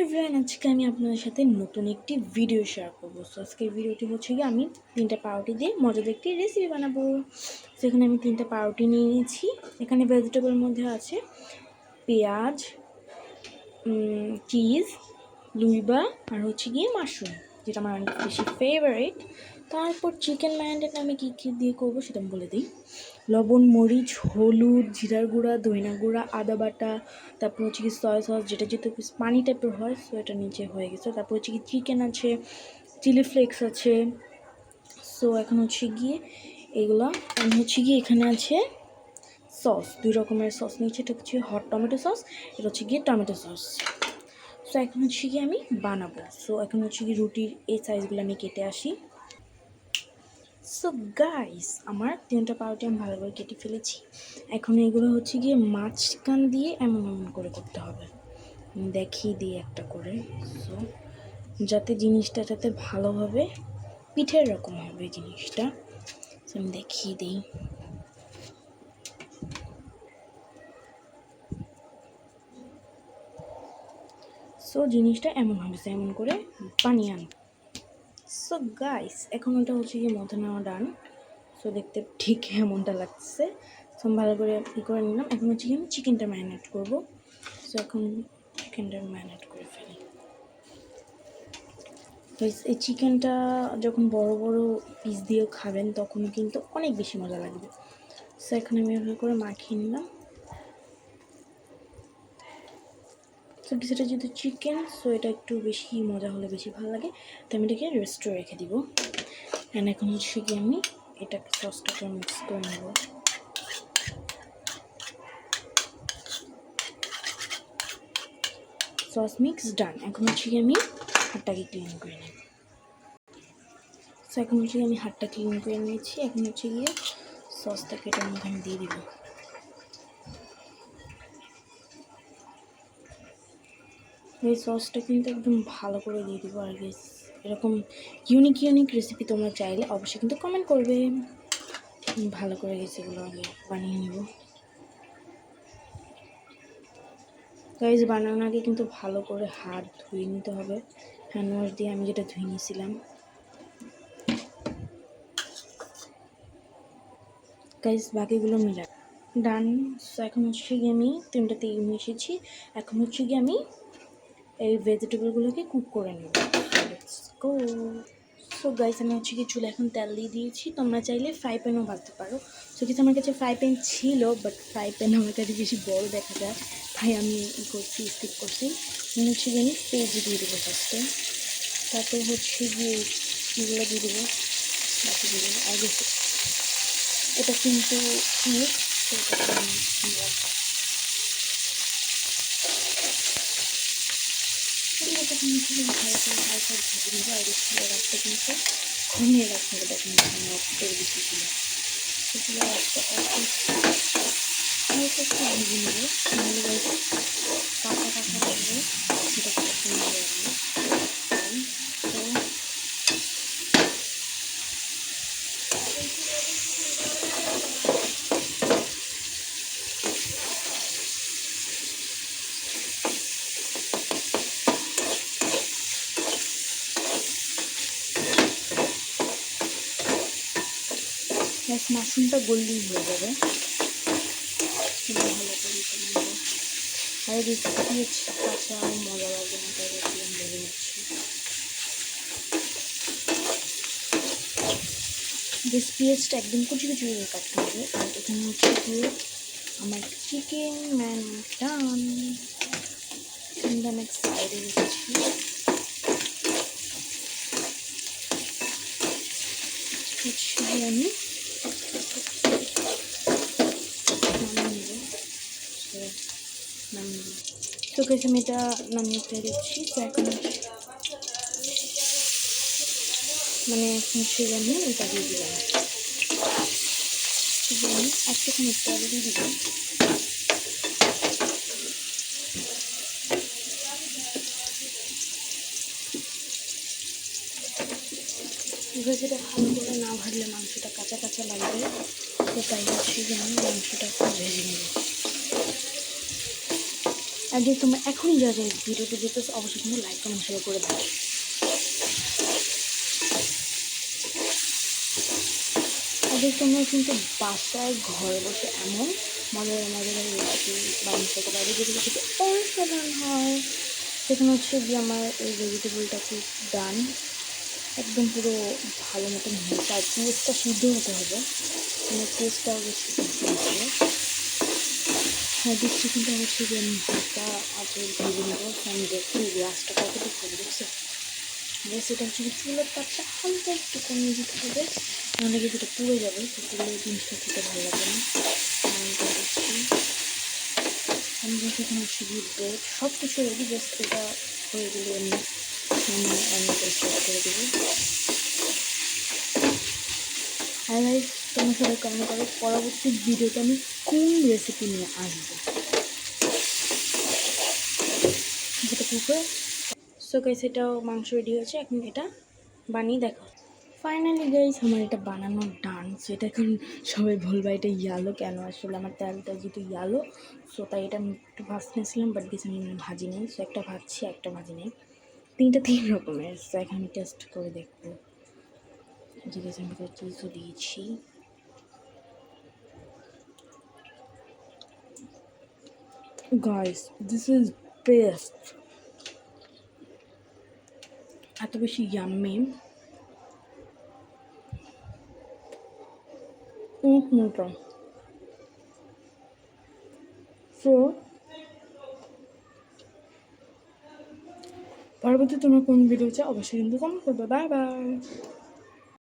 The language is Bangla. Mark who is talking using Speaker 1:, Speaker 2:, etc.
Speaker 1: এভরিওয়ান, আজকে আমি আপনাদের সাথে নতুন একটি ভিডিও শেয়ার করবো। সো আজকের ভিডিওটি হচ্ছে গিয়ে আমি 3টা পাউরুটি দিয়ে মজাদার একটি রেসিপি বানাবো। সেখানে আমি 3টা পাউরুটি নিয়ে নিয়েছি। এখানে ভেজিটেবলের মধ্যে আছে পেঁয়াজ, চিজ, লুইবা আর হচ্ছে গিয়ে মাশরুম, যেটা আমার অনেক বেশি ফেভারিট। তারপর চিকেন ম্যারিনেট আমি কী কী দিয়ে করবো সেটা আমি বলে দিই। লবণ, মরিচ, হলুদ, জিরার গুঁড়া, ধনিয়া গুঁড়া, আদা বাটা, তারপর হচ্ছে কি সয়া সস, যেটা যেহেতু পানি টাইপের হয়, সো এটা নিচে হয়ে গেছে। তারপর হচ্ছে কি চিকেন আছে, চিলি ফ্লেক্স আছে। সো এখন হচ্ছে গিয়ে এগুলো আমি হচ্ছে গিয়ে এখানে আছে সস, 2 রকমের সস নিয়েছি। এটা হচ্ছে হট টমেটো সস, এটা হচ্ছে গিয়ে টমেটো সস। সো এখন হচ্ছে গিয়ে আমি বানাবো। সো এখন হচ্ছে গিয়ে রুটির এই সাইজগুলো আমি কেটে আসি। সো গাইস, আমার 3টা পাউরুটি আমি ভালো করে কেটে ফেলেছি। এখন এগুলো হচ্ছে গিয়ে মাঝখান দিয়ে এমন এমন করে করতে হবে। দেখিয়ে দিই একটা করে। সো যাতে জিনিসটা যাতে ভালোভাবে পিঠের রকম হবে জিনিসটা, আমি দেখিয়ে দিই। সো জিনিসটা এমন হবে, এমন করে বানিয়ে আন। সো গাইস, এখন ওটা হচ্ছে গিয়ে মধ্যে নেওয়া ডান। সো দেখতে ঠিক এমনটা লাগছে। সো আমি ভালো করে করে নিলাম। এখন হচ্ছে গিয়ে আমি চিকেনটা ম্যারিনেট করবো। সো এখন চিকেনটা ম্যারিনেট করে ফেলি। এই চিকেনটা যখন বড় বড় পিস দিয়ে খাবেন তখন কিন্তু অনেক বেশি মজা লাগবে। সো এখন আমি এভাবে করে মাখিয়ে নিলাম। সো সেটা যেহেতু চিকেন, সো এটা একটু বেশি মজা হলে বেশি ভালো লাগে, তো আমি এটাকে রেস্টে রেখে দিব। অ্যান্ড এখন হচ্ছে গিয়ে আমি এটাকে সসটাকে মিক্স করে নেব। সস মিক্স ডান। এখন হচ্ছে গিয়ে আমি হাতটাকে ক্লিন করে নিই। সো এখন হচ্ছে গিয়ে আমি হাতটা ক্লিন করে নিয়েছি। এখন হচ্ছে গিয়ে সসটাকে এটার মধ্যে আমি দিয়ে দিব। এই সসটা কিন্তু একদম ভালো করে দিয়ে দিব। আর এরকম ইউনিক রেসিপি তোমরা চাইলে অবশ্যই কিন্তু কমেন্ট করবে। ভালো করে গেছে এগুলো আগে বানিয়ে নেব। গাইজ, বানানোর আগে কিন্তু ভালো করে হাত ধুয়ে নিতে হবে, হ্যান্ড ওয়াশ দিয়ে, আমি যেটা ধুয়ে নিয়েছিলাম। গাইজ, বাকিগুলো মিলা ডান। সো এখন হচ্ছে গিয়ে আমি 3টাতে মিশিয়েছি। এখন হচ্ছে গিয়ে আমি এই ভেজিটেবলগুলোকে কুক করে নেব। Let's go. সো গাইস, আমি হচ্ছে কি চুলে এখন তেল দিয়ে দিয়েছি। তোমরা চাইলে ফ্রাই প্যানও ভাজতে পারো। সো কিছু আমার কাছে ফ্রাই প্যান ছিল, বাট ফ্রাই প্যান আমার কাছে বেশি বড় দেখা যায়, তাই আমি করছি, স্কিপ করছি। মনে হচ্ছে গিয়ে আমি পেঁয়াজ দিয়ে দেবো ফার্স্টে, তারপর হচ্ছে গিয়ে এগুলো দিয়ে দেবো, বাকি দিয়ে দেবো আগে। এটা কিন্তু ভালো করে ভেজে নেবো। আর চুলের রাখতে কিন্তু কমিয়ে রাখতে হবে। দেখুন এখানে অফের বেশি ছিল, সেগুলো একটা হালকা একটু ভেজে নেবো। নাহলে গাইতে কাঁচা কাঁচা লাগবে, সেটা পছন্দ লাগবে। মাশরুমটা গোল্ডেন হয়ে যাবে, ভালো করে নেবো। আর পেঁয়াজ কাঁচা মজা লাগবে না, তাই আমি ভেজে নিচ্ছি। বেশ পেঁয়াজটা একদম কুচি কুচি করে কাটতে হবে। আর এখানে হচ্ছে গিয়ে আমার চিকেন ম্যারিনেট ডান। চিকেনটা আমি সাইডে রেখেছি। হচ্ছে গিয়ে আমি তো কেসে আমি এটা নামিয়ে ফেলেছি। তো এখন মানে হচ্ছে আমি এটা দিয়ে দিলাম, আমি একটুখানি তেল দিয়ে দিব। ভেজিটা ভালো করে না ভাজলে মাংসটা কাঁচা কাঁচা লাগবে, তো তাই হচ্ছে যে আমি মাংসটা একটু ভেজে নেব। আর যদি তোমরা এখনই যা যায় ভিডিওতে যেতে অবশ্যই কিন্তু লাইক কমেন্ট শেয়ার করে দাও। আর যদি তোমরা কিন্তু বাসায় ঘরে বসে এমন মজার মজার রেসিপি বানিয়ে খেতে পারবে যেগুলো খেতে অসাধারণ হয়। সেখানে হচ্ছে গিয়ে আমার এই ভেজিটেবলটা খুব ডান, একদম পুরো ভালো মতন হয়েছে। আর পেঁয়াজটা সিদ্ধ হতে হবে, মানে পেঁয়াজটাও বেশি সিদ্ধ হবে। হ্যাঁ দেখছি, কিন্তু হচ্ছে যে আমি হালকা আঁচে ভেজে নেবো। আমি দেখছি গ্যাসটা কতটুকু হবে, দেখছি গ্যাস এটা হচ্ছে চুলের তাপটা হালকা একটু কমিয়ে দিতে হবে, নাহলে কি সেটা পুড়ে যাবে, তো পুরো জিনিসটা খেতে ভালো লাগবে না। আমি দেখছি আমি সেখানে হচ্ছে গিয়ে ব্রেড সব কিছু রেডি, জাস্ট এটা হয়ে গেলে আমি স্টার্ট করে দেবো। আর গাইস তোমরা সবাই কমেন্ট করো পরবর্তী ভিডিওতে আমি কোন রেসিপি নিয়ে আসবো, যেটা কুকার। সো গাইস এটাও মাংস রেডি হয়েছে, এখন এটা বানিয়ে দেখো। ফাইনালি গাইস আমার এটা বানানো ডান। সেটা এখন সবাই বলবা এটা ইয়ালো কেন, আসলে আমার তেলটা যেহেতু ইয়ালো, সো তাই এটা আমি একটু ভাজতেছিলাম, বাট গেছে আমি ভাজি নেই। সো একটা ভাজছি একটা ভাজি নেই, তিন রকমের। সো এখন আমি টেস্ট করে দেখবো। ঠিক আছে, আমি চিজও দিয়েছি। গাইস দিস ইজ বেস্ট, এত বেশি ইয়াম্মি। মতো সো পরবর্তী তোমরা কোন ভিডিও চাও অবশ্যই কিন্তু কমেন্ট করবে। Bye bye.